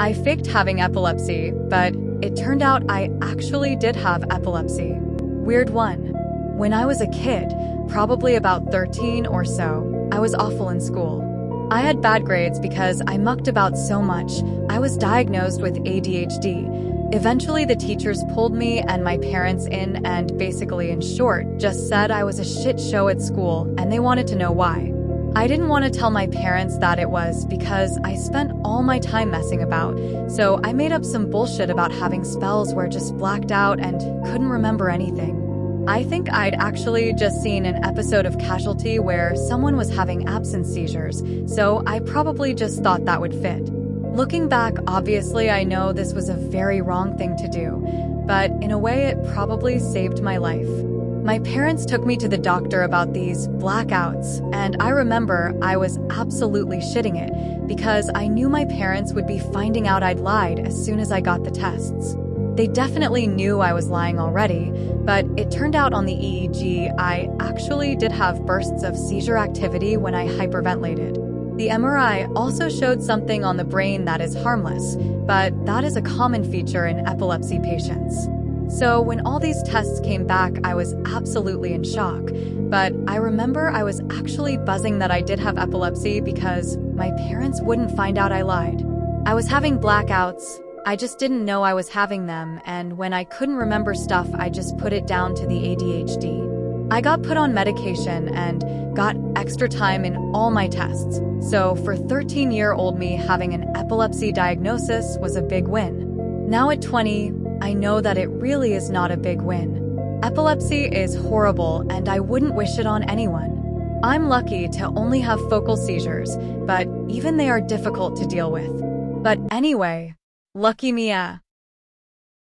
I faked having epilepsy, but it turned out I actually did have epilepsy. Weird one. When I was a kid, probably about 13 or so, I was awful in school. I had bad grades because I mucked about so much. I was diagnosed with ADHD. Eventually, the teachers pulled me and my parents in and basically, in short, just said I was a shit show at school and they wanted to know why. I didn't want to tell my parents that it was because I spent all my time messing about, so I made up some bullshit about having spells where I just blacked out and couldn't remember anything. I think I'd actually just seen an episode of Casualty where someone was having absence seizures, so I probably just thought that would fit. Looking back, obviously I know this was a very wrong thing to do, but in a way it probably saved my life. My parents took me to the doctor about these blackouts, and I remember I was absolutely shitting it because I knew my parents would be finding out I'd lied as soon as I got the tests. They definitely knew I was lying already, but it turned out on the EEG I actually did have bursts of seizure activity when I hyperventilated. The MRI also showed something on the brain that is harmless, but that is a common feature in epilepsy patients. So when all these tests came back, I was absolutely in shock, but I remember I was actually buzzing that I did have epilepsy because my parents wouldn't find out I lied. I was having blackouts. I just didn't know I was having them, and when I couldn't remember stuff, I just put it down to the ADHD. I got put on medication and got extra time in all my tests, so for 13-year-old me, having an epilepsy diagnosis was a big win. Now at 20, I know that it really is not a big win. Epilepsy is horrible, and I wouldn't wish it on anyone. I'm lucky to only have focal seizures, but even they are difficult to deal with. But anyway, lucky me.